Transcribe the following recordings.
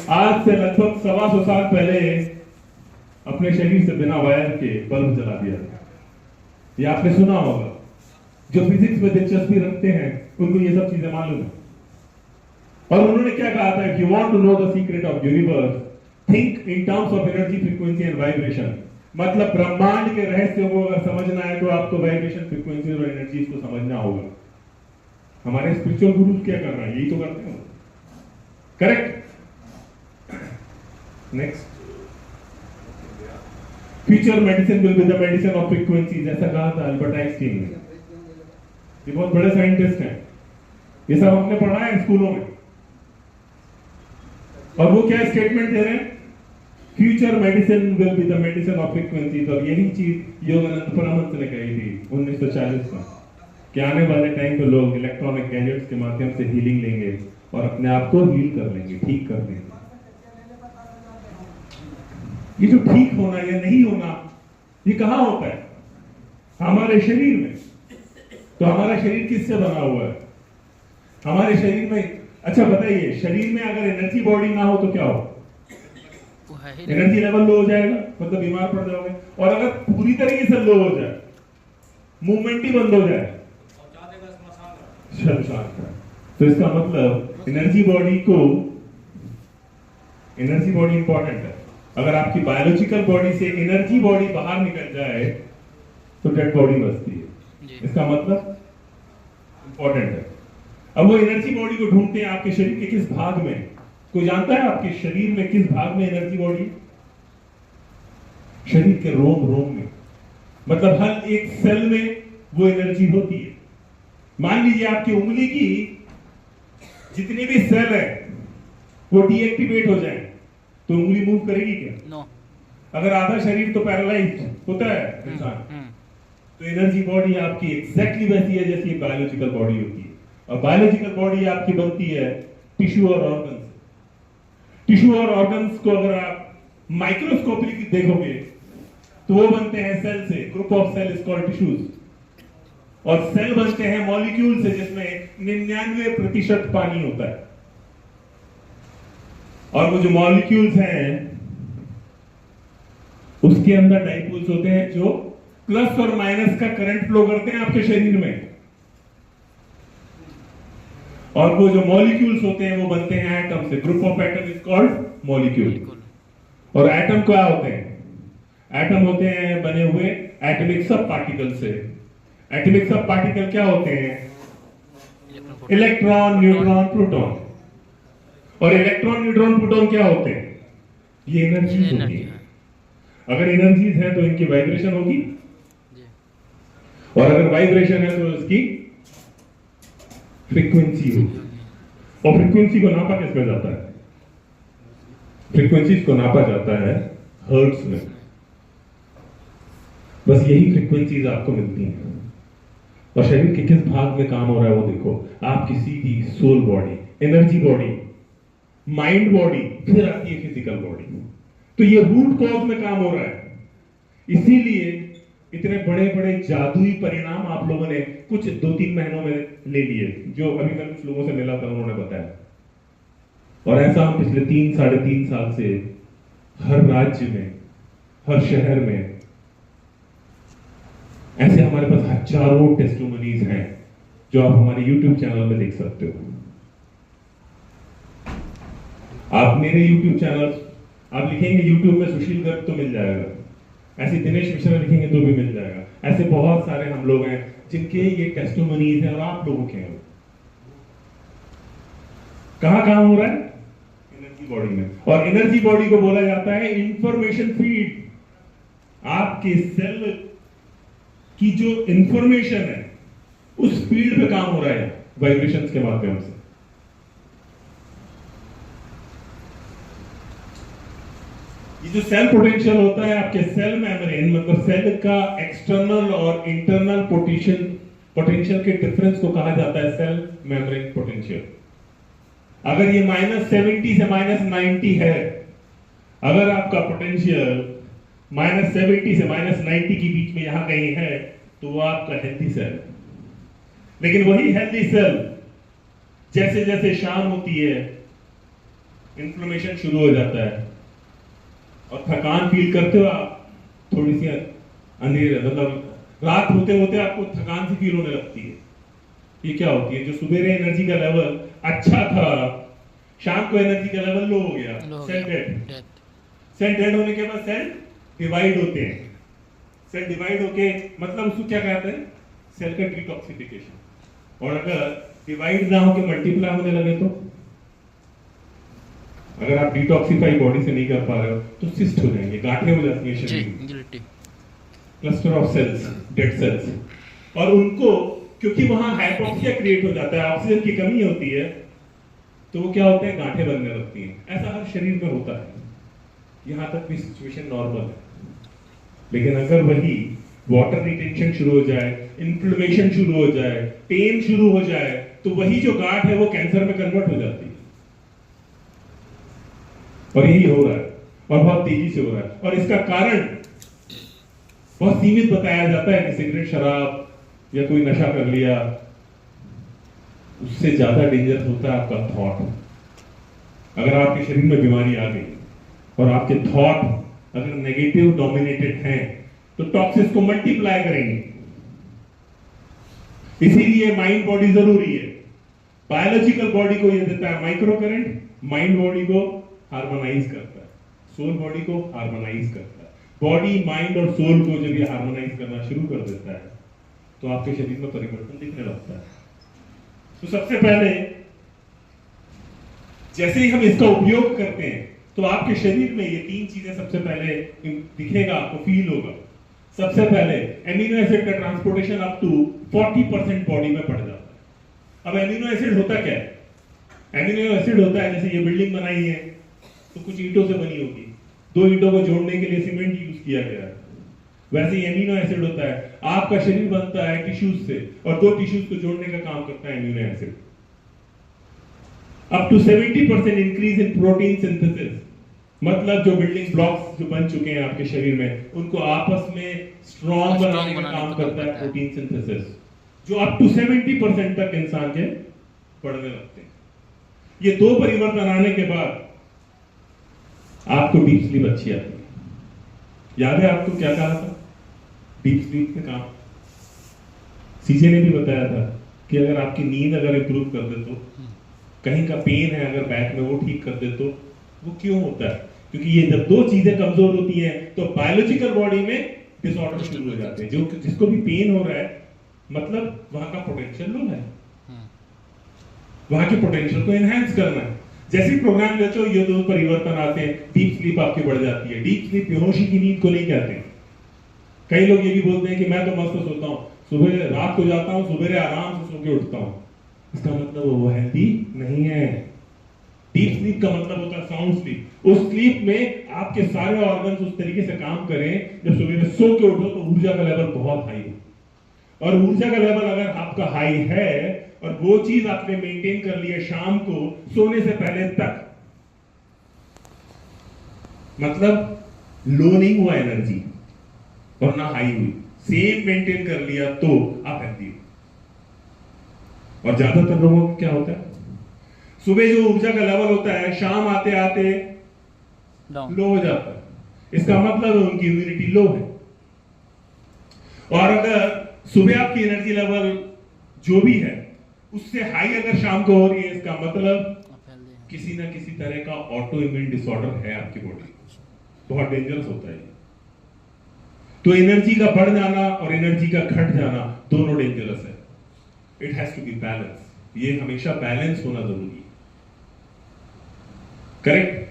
आज से लगभग 125 साल पहले अपने शरीर से बिना वायर के बल्ब जला दिया था। ये आपने सुना होगा। जो फिजिक्स में दिलचस्पी रखते हैं उनको ये सब चीजें मालूम है। और उन्होंने क्या कहा था, if you want to know the secret of universe, think in terms of energy, frequency and vibration. मतलब ब्रह्मांड के रहस्य को अगर समझना है तो आपको वाइब्रेशन, फ्रीक्वेंसी और एनर्जी को समझना होगा। हमारे स्पिरिचुअल गुरु क्या कर रहे हैं? यही तो करते हैं। Correct. Next, future medicine will be the medicine of frequencies, ऐसा कहा था अल्बर्ट आइंस्टीन ने। ये बहुत बड़े साइंटिस्ट हैं, ये सब हमने पढ़ा है स्कूलों में। और वो क्या स्टेटमेंट दे रहे हैं? Future medicine will be the medicine of frequencies. और यही चीज योगानंद परमहंस ने कही थी 1940 में कि आने वाले टाइम पे लोग इलेक्ट्रॉनिक गैजेट्स के माध्यम से हीलिंग लेंगे और अपने आप को हील कर लेंगे, ठीक कर लेंगे। ये जो ठीक होना या नहीं होना, ये कहां होता है? हमारे शरीर में। तो हमारा शरीर किससे बना हुआ है? हमारे शरीर में, अच्छा बताइए, शरीर में अगर एनर्जी बॉडी ना हो तो क्या हो? एनर्जी लेवल लो हो जाएगा, मतलब बीमार पड़ जाओगे। और अगर पूरी तरीके से लो हो जाए, मूवमेंट ही बंद हो जाए, तो इसका मतलब एनर्जी बॉडी इंपॉर्टेंट है। अगर आपकी बायोलॉजिकल बॉडी से एनर्जी बॉडी बाहर निकल जाए तो डेड बॉडी बचती है। इसका मतलब इंपॉर्टेंट है। अब वो एनर्जी बॉडी को ढूंढते हैं आपके शरीर के किस भाग में? कोई जानता है आपके शरीर में किस भाग में एनर्जी बॉडी? शरीर के रोम में। मतलब हर एक सेल में वो एनर्जी होती है। मान लीजिए आपकी उंगली की जितने भी सेल है वो डीएक्टिवेट हो जाए तो उंगली मूव करेगी क्या? नो। अगर आधा शरीर तो पैरालाइज्ड होता है इंसान, तो एनर्जी बॉडी आपकी एग्जैक्टली वैसी है जैसी एक बायोलॉजिकल बॉडी होती है। और बायोलॉजिकल बॉडी आपकी बनती है टिश्यू और ऑर्गन से। टिश्यू और ऑर्गन्स को अगर आप माइक्रोस्कोपिक देखोगे तो वो बनते हैं सेल से। Group of cell is called tissues. और सेल बनते हैं मॉलिक्यूल से, जिसमें 99% पानी होता है। और वो जो मॉलिक्यूल्स हैं उसके अंदर डाइपोल्स होते हैं जो प्लस और माइनस का करंट फ्लो करते हैं आपके शरीर में। और वो जो मॉलिक्यूल्स होते हैं वो बनते हैं एटम से। Group of atom is called molecule. और एटम क्या होते हैं? एटम होते हैं बने हुए एटॉमिक सब पार्टिकल से। एटॉमिक सब पार्टिकल क्या होते हैं? Electron, neutron, proton. और इलेक्ट्रॉन, न्यूट्रॉन, प्रोटॉन क्या होते हैं? ये एनर्जीज होती है। अगर एनर्जीज है तो इनकी वाइब्रेशन होगी, और अगर वाइब्रेशन है तो इसकी फ्रीक्वेंसी होगी। और फ्रीक्वेंसी को नापा किस में जाता है? फ्रीक्वेंसीज को नापा जाता है हर्ट्ज में। बस यही फ्रीक्वेंसीज आपको मिलती हैं। और शरीर के किस भाग में काम हो रहा है वो देखो। आपकी सीधी soul body, energy body, mind body, फिर आती है फिजिकल बॉडी। तो ये रूट कॉज में काम हो रहा है। इसीलिए इतने बड़े बड़े जादुई परिणाम आप लोगों ने कुछ 2-3 महीनों में ले लिए, जो अभी मैं कुछ लोगों से मिला था, उन्होंने बताया। और ऐसा हम पिछले 3-3.5 साल से हर राज्य में, हर शहर में, ऐसे हमारे पास हजारों टेस्टिमोनीज हैं जो आप हमारे YouTube चैनल में देख सकते हो। आप मेरे YouTube चैनल, आप लिखेंगे YouTube में सुशील गर्ग तो मिल जाएगा, ऐसे दिनेश मिश्रा लिखेंगे तो भी मिल जाएगा। ऐसे बहुत सारे हम लोग हैं जिनके ये टेस्टिमोनीज हैं और आप लोगों के हैं। कहां काम हो रहा है? एनर्जी बॉडी में। और एनर्जी बॉडी को बोला जाता है इंफॉर्मेशन फीड। आपके सेल की जो इंफॉर्मेशन है उस फील्ड पे काम हो रहा है वाइब्रेशंस के माध्यम से। ये जो सेल पोटेंशियल होता है आपके सेल मेम्ब्रेन, मतलब सेल का एक्सटर्नल और इंटरनल पोटेंशियल के डिफरेंस को कहा जाता है सेल मेम्ब्रेन पोटेंशियल। अगर ये -70 से -90 है, अगर आपका पोटेंशियल -70 से -90 के बीच में यहां कहीं है तो वो आपका हेल्दी सेल। लेकिन वही हेल्दी सेल जैसे जैसे शाम होती है इन्फ्लेमेशन शुरू हो जाता है और थकान फील करते हो आप, थोड़ी सी अंधेरे मतलब रात होते होते आपको थकान सी फील होने लगती है। ये क्या होती है? जो सुबह एनर्जी का लेवल अच्छा था, शाम को एनर्जी का लेवल लो हो गया, सेल डेड। सेल डेड होने के बाद सेल डिवाइड होते हैं। सेल डिवाइड होके मतलब उसको क्या कहते हैं? सेल का डिटॉक्सिफिकेशन। और अगर डिवाइड ना होके मल्टीप्लाई होने लगे तो, अगर आप डिटॉक्सिफाई बॉडी से नहीं कर पा रहे हो तो सिस्ट हो जाएंगे, गांठें हो जाती है शरीर में, cluster of cells, dead cells. और उनको क्योंकि वहां हाइपोक्सिया क्रिएट हो जाता है, ऑक्सीजन की कमी होती है, तो वो क्या होता है? गांठें बनने लगती हैं। ऐसा हर शरीर में होता है। यहां तक भी सिचुएशन नॉर्मल है। लेकिन अगर वही वाटर रिटेंशन शुरू हो जाए, इन्फ्लेमेशन शुरू हो जाए, पेन शुरू हो जाए, तो वही जो गांठ है वो कैंसर में कन्वर्ट हो जाती है। और यही हो रहा है और बहुत तेजी से हो रहा है। और इसका कारण बहुत सीमित बताया जाता है कि सिगरेट, शराब या कोई नशा कर लिया। उससे ज्यादा डेंजर होता है आपका थॉट। अगर आपके शरीर में बीमारी आ गई और आपके थॉट अगर नेगेटिव डोमिनेटेड हैं तो टॉक्सिस को मल्टीप्लाई करेंगे। इसीलिए माइंड बॉडी जरूरी है। बायोलॉजिकल बॉडी को यह देता है माइक्रो करंट, माइंड बॉडी को हार्मोनाइज करता है, सोल बॉडी को हार्मोनाइज करता है। बॉडी, माइंड और सोल को जब ये हार्मोनाइज करना शुरू कर देता है तो आपके शरीर में परिवर्तन दिखने लगता है। तो सबसे पहले जैसे ही हम इसका उपयोग करते हैं तो आपके शरीर में ये तीन चीजें सबसे पहले दिखेगा, आपको फील होगा। सबसे पहले एमिनो एसिड का ट्रांसपोर्टेशन अप टू 40% बॉडी में पड़ जाता है। अब एमिनो एसिड होता क्या है? एमिनो एसिड होता है, जैसे ये बिल्डिंग बनाई है तो कुछ ईंटों से बनी होगी, दो ईंटों को जोड़ने के लिए सीमेंट यूज किया गया है। वैसे ही एमिनो एसिड होता है। आपका शरीर बनता है टिश्यूज से और दो टिश्यूज को जोड़ने का काम करता है amino acid. Up to 70% increase in protein synthesis, मतलब जो बिल्डिंग ब्लॉक्स जो बन चुके हैं आपके शरीर में उनको आपस में स्ट्रॉन्ग बनाने का काम करता है प्रोटीन सिंथेसिस, जो अप टू 70% तक इंसान के बढ़ने लगते हैं। ये दो परिवर्तन आने के बाद आपको डीप स्लीप अच्छी आती है। याद है आपको क्या कहा था डीप स्लीप में काम? सीजे ने भी बताया था कि अगर आपकी नींद अगर इंप्रूव कर दे तो, कहीं का पेन है अगर बैक में वो ठीक कर दे तो, वो क्यों होता है? क्योंकि ये जब दो चीजें कमजोर होती हैं तो बायोलॉजिकल बॉडी में डिसऑर्डर शुरू हो जाते हैं। जो जिसको भी पेन हो रहा है मतलब वहां का पोटेंशियल लो है, वहां के पोटेंशियल को एनहांस करना है। जैसे प्रोग्राम लेते हो ये दो परिवर्तन आते हैं, डीप स्लीप आपकी बढ़ जाती है। डीप स्लीप बेहोशी की नींद को नहीं कहते हैं। कई लोग ये भी बोलते हैं कि मैं तो मस्त सोता हूँ, सुबह रात को जाता हूँ, सुबह आराम से सो के उठता हूँ। इसका मतलब वो हेल्दी नहीं है। डीप स्लीप का मतलब होता है साउंड स्लीप। उस स्लीप में आपके सारे ऑर्गन्स उस तरीके से काम करें जब सुबह में सो के उठो तो ऊर्जा का लेवल बहुत हाई हो। और ऊर्जा का लेवल अगर आपका हाई है और वो चीज आपने मेंटेन कर लिया शाम को सोने से पहले तक, मतलब लो नहीं हुआ एनर्जी और ना हाई हुई, सेम मेंटेन कर लिया तो आप हेल्दी हो। और ज्यादातर लोगों को क्या होता है, सुबह जो ऊर्जा का लेवल होता है शाम आते आते लो हो जाता है। इसका मतलब है उनकी इम्यूनिटी लो है। और अगर सुबह आपकी एनर्जी लेवल जो भी है उससे हाई अगर शाम को हो रही है, इसका मतलब किसी ना किसी तरह का ऑटो इम्यून डिसऑर्डर है आपकी बॉडी। बहुत डेंजरस होता है। तो एनर्जी का बढ़ जाना और एनर्जी का घट जाना दोनों डेंजरस है। It has to be balance. ये हमेशा बैलेंस होना जरूरी है। करेक्ट?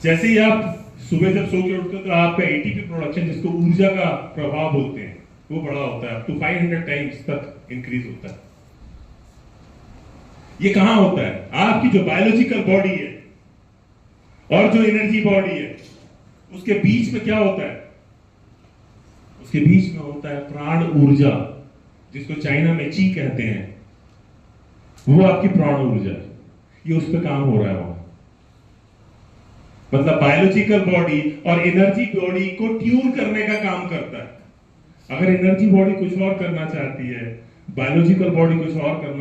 जैसे ही आप सुबह जब सो के उठते हो तो आपका एटीपी प्रोडक्शन, जिसको ऊर्जा का प्रभाव बोलते हैं, वो बड़ा होता है, अप टू 500 टाइम्स तक इंक्रीज होता है। ये कहां होता है? आपकी जो बायोलॉजिकल बॉडी है और जो एनर्जी बॉडी है उसके बीच में क्या होता है? उसके बीच में होता है प्राण ऊर्जा, जिसको चाइना में ची कहते हैं। वो आपकी प्राण ऊर्जा है। ये उस पर काम हो रहा है वहां। मतलब बायोलॉजिकल बॉडी और एनर्जी बॉडी को ट्यून करने का काम करता है। अगर एनर्जी बॉडी कुछ और करना चाहती है, बायोलॉजिकल बॉडी कुछ और करना